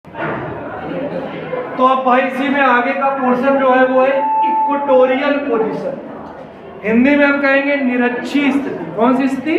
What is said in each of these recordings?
तो अब भाई इसी में आगे का पोर्शन जो है वो है इक्वेटोरियल पोजीशन। हिंदी में हम कहेंगे निरक्षी स्थिति। कौन सी स्थिति?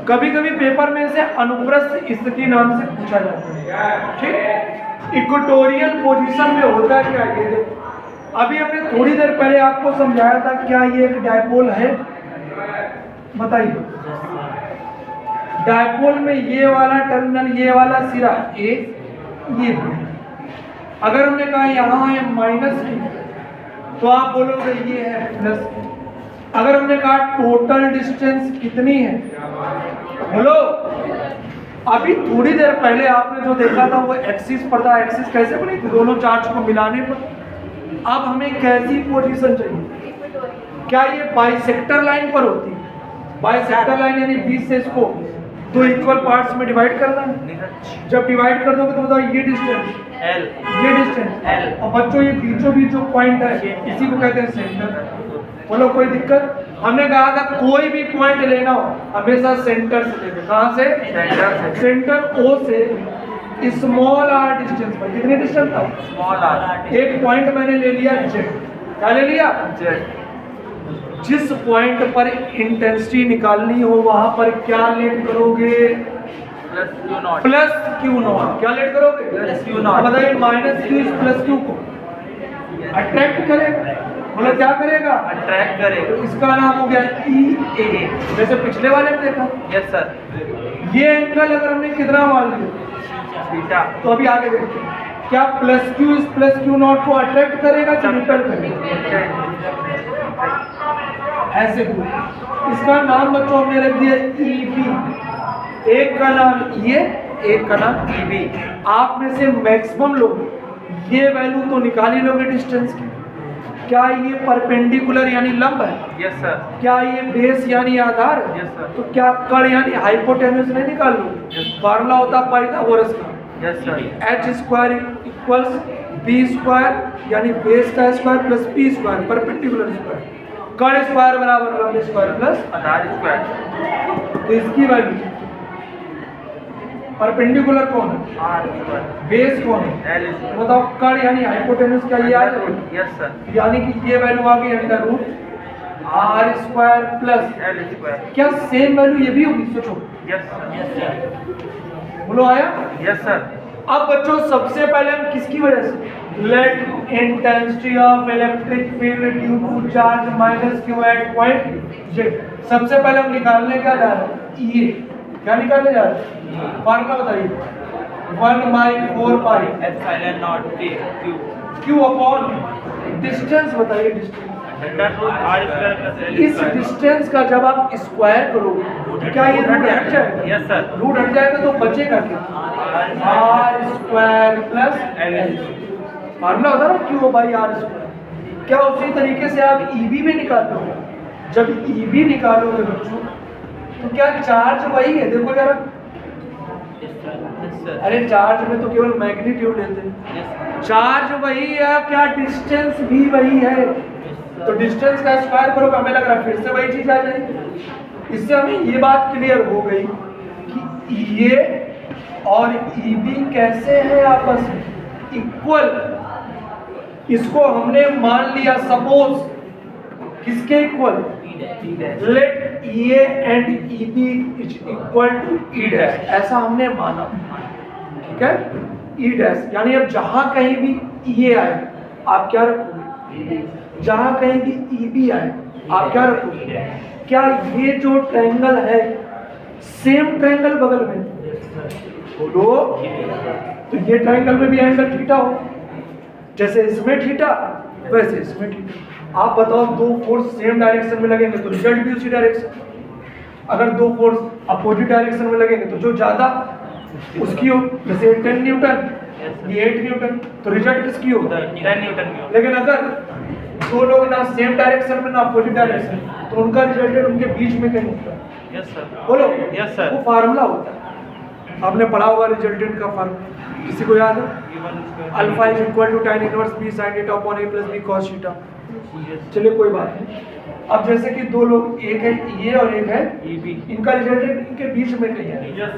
कभी कभी पेपर में से अनुप्रस्थ स्थिति नाम से पूछा जाता है। ठीक, इक्वेटोरियल पोजीशन में होता क्या ये देखो। अभी हमने थोड़ी देर पहले आपको समझाया था, क्या ये एक डायपोल है? बताइए। डायपोल में ये वाला टर्मिनल, ये वाला सिरा ए, ये B। अगर हमने कहा यहाँ है माइनस Q, तो आप बोलोगे ये है प्लस Q। अगर हमने कहा टोटल डिस्टेंस कितनी है, बोलो। अभी थोड़ी देर पहले आपने जो देखा था वो एक्सिस पर था। एक्सिस कैसे बनी थी? दोनों चार्ज को मिलाने पर। अब हमें कैसी पोजीशन चाहिए? क्या ये बाइसेक्टर लाइन पर होती है? बाइसेक्टर लाइन यानी बीच से इसको दो इक्वल पार्ट्स में डिवाइड करना है। जब डिवाइड कर दोगे तो बताओ ये डिस्टेंस L, ये डिस्टेंस L। और बच्चों ये बीचों बीच जो पॉइंट है इसी को कहते हैं सेंटर। बोलो कोई दिक्कत? हमने कहा था कोई भी पॉइंट लेना हो हमेशा सेंटर से लेंगे। कहाँ से? सेंटर से। सेंटर O से स्मॉल r डिस्टेंस पर। कितनी डिस्टेंस था? Small r। एक पॉइंट मैंने ले लिया Z। क्या ले लिया? Z। जिस पॉइंट पर इंटेंसिटी निकालनी हो वहां पर क्या लेट करोगे? Plus Q not. Plus Q not. क्या लेट करोगे? Plus Q not. बताइए माइनस क्यू इस प्लस क्यू को अट्रैक्ट करेगा। बोलो क्या करेगा? अट्रैक्ट करेगा। इसका नाम हो गया ई ए। जैसे पिछले वाले में देखा। Yes sir. ये एंगल अगर हमने कितना मान लिया थीटा। तो अभी आगे देखते हैं। क्या प्लस क्यू इस प्लस क्यू नॉट को अट्रैक्ट करेगा कि रिपेल करेगा? ऐसे पूछ। इसका नाम बच्चों हमने रख दिया ई बी। एक का नाम ये, एक का नाम ई बी। आप में से मैक्सिमम लोग ये वैल्यू तो निकाल ही लोगे डिस्टेंस की। क्या ये परपेंडिकुलर यानी लंब है? Yes sir. क्या ये बेस यानी आधार है? Yes sir. तो क्या कर्ण यानी हाइपोटेन्यूज नहीं निकाल लो? फार्मूला होता पाइथागोरस का। Yes sir. H square equals B square यानी बेस का square plus P square perpendicular square. कर्ण स्क्वायर बराबर लंब स्क्वायर प्लस आधार स्क्वायर। तो इसकी वैल्यू परपेंडिकुलर कौन है? Are square. बेस कौन है? L square. बताओ कर्ण यानी हाइपोटेन्यूज क्या ये आ जाएगा? Yes sir. यानी कि ये वैल्यू आ गई under root R square plus L square. क्या सेम वैल्यू ये भी होगी? सोचो। Yes sir. बोलो आया? Yes sir. अब बच्चों सबसे पहले हम किसकी वजह से let intensity of electric field due to charge minus Q at point Z. सबसे पहले हम निकालने क्या जा रहे हैं? ये क्या निकालने जा रहे हैं? फॉर्मूला बताइए। 1/4 epsilon naught T Q. Q upon distance. बताइए distance. Under root R square plus L इस स्क्वायर। डिस्टेंस का जब आप स्क्वायर करोगे तो क्या ये रूट हट जाएगा? Yes sir. रूट हट जाएगा तो बचेगा क्या? R square plus L. Formula होता है ना क्यू बाई आर स्क्वायर। क्या उसी तरीके से आप ईबी में निकालोगे? जब ईबी निकालोगे बच्चों तो क्या चार्ज वही है? देखो जरा। अरे चार्ज में तो केवल मैग्नीट्यूड लेते हैं। चार्ज वही है, क्या डिस्टेंस भी वही है? तो डिस्टेंस का स्क्वायर करोगे, हमें लग रहा है फिर से वही चीज आ जाएगी। इससे हमें ये बात क्लियर हो गई कि ये और ईबी कैसे है आपस में इक्वल। इसको हमने मान लिया सपोज किसके इक्वल? Let A and EB is equal to E dash. ऐसा हमने माना, ठीक है? ई डैश यानी अब जहां कहीं भी ये आए आप क्या रखोगे? जहां कहीं भी ईबी आए आप क्या रखोगे? क्या ये जो ट्रायंगल है सेम ट्रायंगल बगल में? बोलो। तो ये ट्रायंगल में भी एंगल थीटा हो, जैसे इसमें थीटा वैसे इसमें थीटा। आप बताओ दो फोर्स सेम डायरेक्शन में लगेंगे तो रिजल्ट भी उसी डायरेक्शन। अगर दो फोर्स अपोजिट डायरेक्शन में लगेंगे तो जो ज्यादा उसकी हो, जैसे 10 न्यूटन ये 8 न्यूटन, तो रिजल्ट किसकी हो? 10 न्यूटन की हो। लेकिन अगर दो लोग ना सेम डायरेक्शन में ना अपोजिट डायरेक्शन तो उनका रिजल्टेड उनके बीच में कहीं होता है। Yes sir. बोलो। Yes sir. वो फार्मूला होता है, आपने पढ़ा होगा रिजल्टेंट का फार्मूला। किसी को याद है? Alpha is equal to tan inverse b sin theta upon a plus b cos theta. चलिए कोई बात नहीं। अब जैसे कि दो लोग, एक है ये और एक है ईबी। इनका रिजल्टेंट इनके बीच में कहीं है, यस।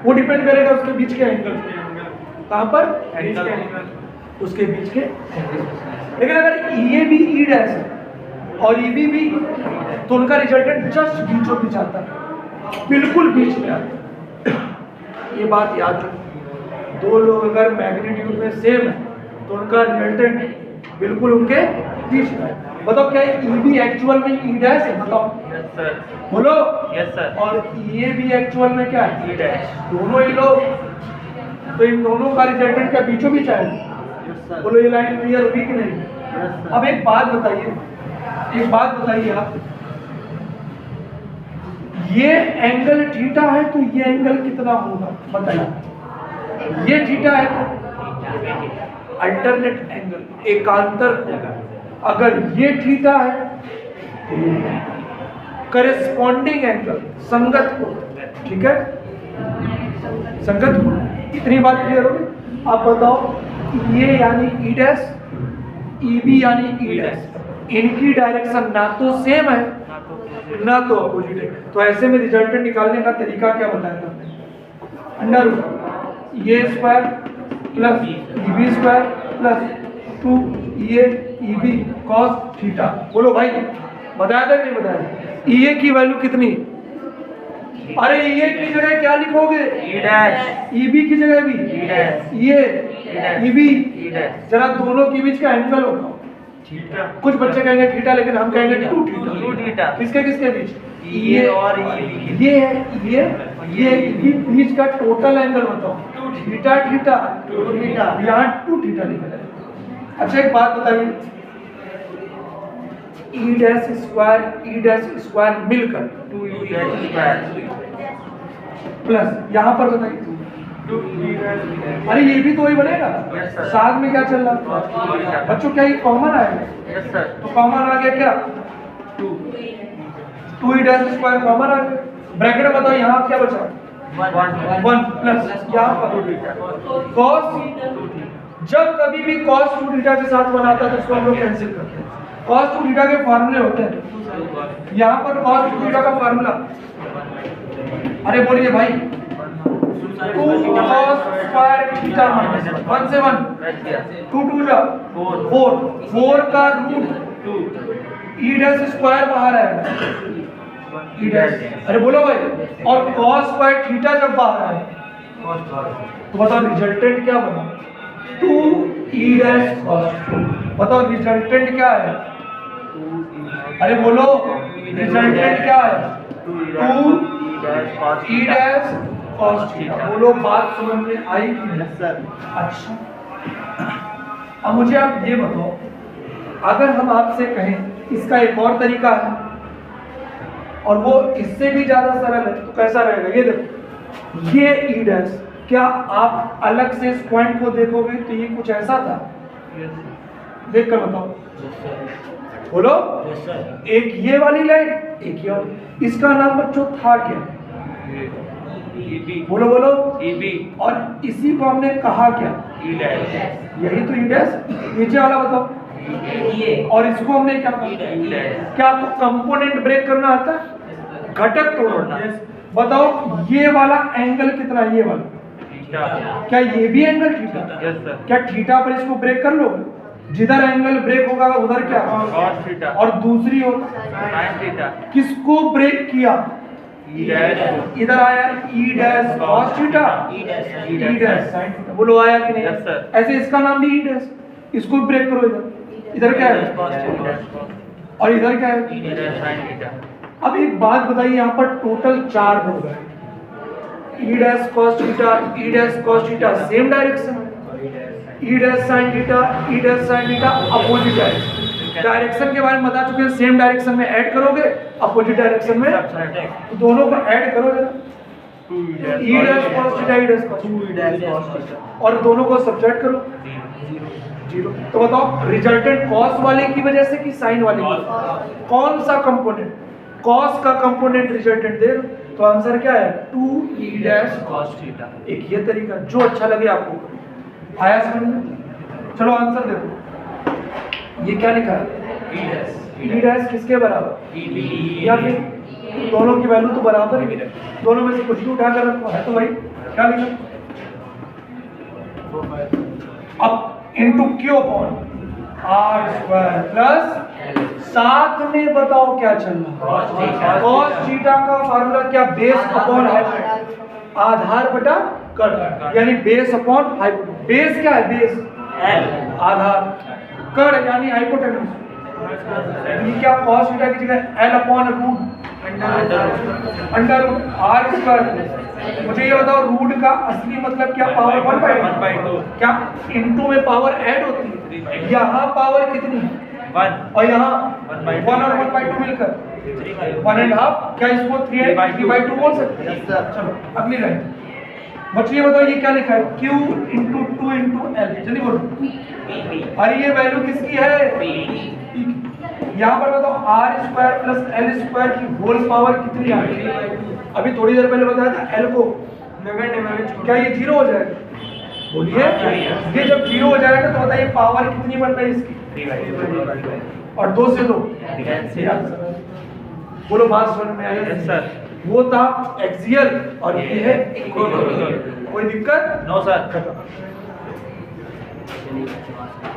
वो डिपेंड करेगा उसके बीच के एंगल पे। कहाँ पर? उसके बीच के। लेकिन अगर ये भी ई डैश है और ई बी भी, तो उनका रिजल्टेंट जस्ट बीचों बीच आता है, बिल्कुल बीच में आता है। ये बात याद रखो, दो लोग अगर मैग्नीट्यूड में सेम है तो उनका रिजल्टेंट बिल्कुल उनके बीच में है। बताओ क्या ई बी एक्चुअल में ई डैश है? बताओ। Yes sir. बोलो। Yes sir. और ये भी एक्चुअल में क्या है? E dash. दोनों ही लोग, तो इन दोनों का रिजल्टेंट क्या बीचों बीच आएगा? बोलो ये लाइन क्लियर हुई कि नहीं? अब एक बात बताइए आप, ये एंगल थीटा है तो ये एंगल कितना होगा? बताइए। ये थीटा है तो अल्टरनेट एंगल, एकांतर कोण। अगर ये थीटा है तो करेस्पॉन्डिंग एंगल, संगत कोण। ठीक है, संगत कोण। इतनी बात क्लियर होगी? आप बताओ, ये यानी ई डैश, ई बी यानी ई डैश, इनकी डायरेक्शन ना तो सेम है ना तो अपोजिट है। तो ऐसे में रिजल्टेंट निकालने का तरीका क्या बताया था? अंडर रूट ये square plus E B square plus 2 A E B cos theta. बोलो भाई, बताया था कि नहीं बताया? ई ए की वैल्यू कितनी? अरे ई ए की जगह क्या लिखोगे? ई डैश। ई बी की जगह भी ई डैश। ये ई बी। ई डैश। जरा दोनों के बीच का एंगल बताओ। थीटा। कुछ बच्चे कहेंगे थीटा, लेकिन हम कहेंगे 2 थीटा। 2 थीटा। किसके किसके बीच? ये और ये है ये बीच का टोटल एंगल बताओ। थीटा थीटा, यहाँ 2 थीटा लिखा है। अच्छा एक बात बताइए, ई डैश स्क्वायर मिलकर 2 ई डैश स्क्वायर प्लस यहाँ पर बताइए 2 ई डैश। अरे ये भी तो वही बनेगा। Yes, sir. साथ में क्या चल रहा है? बच्चों क्या ये कॉमन आएगा? Yes sir. तो कॉमन आ गया क्या? 2 ई डैश स्क्वायर कॉमन आ गया। ब्रैकेट में बताओ यहाँ क्या बचा? 1 प्लस यहाँ पर कॉस। जब कभी भी कॉस 2 थीटा के साथ बनाता है तो उसको हम लोग कैंसिल करते हैं। कॉस 2 थीटा के फॉर्मूले होते हैं, यहाँ पर कॉस 2 थीटा का फॉर्मूला, अरे बोलिए भाई, 2 cos स्क्वायर थीटा माइनस 1 से 1, 2 2 जा 4 का रूट 2 ई डैश स्क्वायर बाहर आएगा, ई डैश। अरे बोलो भाई, और cos स्क्वायर थीटा जब बाहर आए तो बताओ रिजल्टेंट क्या बना? 2 ई डैश cos। बताओ रिजल्टेंट क्या है? अरे बोलो रिजल्टेंट क्या है? 2 ई डैश cos थीटा। बोलो बात समझ में आई कि नहीं? सर। अच्छा, अब मुझे आप ये बताओ, अगर हम आपसे कहें इसका एक और तरीका है और वो इससे भी ज्यादा सरल है तो कैसा रहेगा? ये देखो, ये ई डैश, क्या आप अलग से इस पॉइंट को देखोगे तो ये कुछ ऐसा था? देख कर बताओ। बोलो। एक ये वाली लाइन, एक ये वाली, इसका नाम बच्चों था क्या? बोलो बोलो। और इसी को हमने कहा क्या? यही तो ई डैश। नीचे वाला बताओ। और इसको हमने क्या कहा? क्या आपको कंपोनेंट ब्रेक करना आता है? घटक तोड़ना। बताओ ये वाला एंगल कितना है? ये वाला क्या ये भी एंगल थीटा? क्या थीटा पर इसको ब्रेक कर लो? जिधर एंगल ब्रेक होगा उधर क्या? cos theta. और दूसरी ओर sin थीटा। किसको ब्रेक किया? इधर आया ई डैश cos थीटा, ई डैश sin थीटा। बोलो आया कि नहीं? Yes, sir. ऐसे इसका नाम भी ई डैश, इसको ब्रेक करो। इधर क्या है? और इधर क्या है? sin theta. अब एक बात बताइए, यहाँ पर टोटल 4 हो गए। ई डैश cos थीटा, ई dash cos theta same direction, ई डैश sin थीटा, ई dash sin theta opposite direction. Direction के बारे में बता चुके हैं, सेम डायरेक्शन में ऐड करोगे, अपोजिट डायरेक्शन में तो दोनों को ऐड करो जरा। ई डैश cos थीटा, ई डैश cos थीटा, और दोनों को सब्ट्रैक्ट करो, 0। तो बताओ रिजल्टेंट cos वाले की वजह से कि sin वाले की? कौन सा कंपोनेंट? cos का कंपोनेंट रिजल्टेंट दे, तो आंसर क्या है? 2 ई डैश cos थीटा। एक ये तरीका, जो अच्छा लगे आपको। आया समझ में? चलो आंसर देखो, ये क्या लिखा है? ई डैश किसके बराबर? या फिर दोनों की वैल्यू तो बराबर ही है, दोनों में से कुछ भी उठा कर रखो है तो भाई क्या लिखा? अब into Q upon R square plus साथ में बताओ क्या चल रहा है कॉस थीटा का फार्मूला क्या बेस अपॉन हाइपोटेन्यूज आधार बटा कड़ यानी बेस अपॉन हाइपोटेन्यूज बेस क्या है बेस आधार कड़ यानी हाइपोटेन्यूज ये क्या कॉस थीटा की जगह L upon root under root R square मुझे ये बताओ रूट का असली मतलब क्या पावर 1/2 क्या इनटू में पावर ऐड होती है यहाँ पावर कितनी है 1 और यहाँ 1 और 1/2 मिलकर 1.5 क्या इसको 3/2 बोल सकते हैं चलो अगली लाइन बच्चे ये बताओ ये क्या लिखा है q इंटू 2 इंटू एल जल्दी बोलो और ये वैल्यू किसकी है P की। यहाँ पर बताओ R square plus L square की होल पावर कितनी आ रही है अभी थोड़ी देर पहले बताया था एल को क्या ये 0 हो जाएगा बोलिए ये जब 0 हो जाएगा तो बताइए पावर कितनी बन रही है इसकी और 2 से 2 बोलो बात समझ में आई सर वो था एक्सियल और ये है कोई दिक्कत नो सर खत्म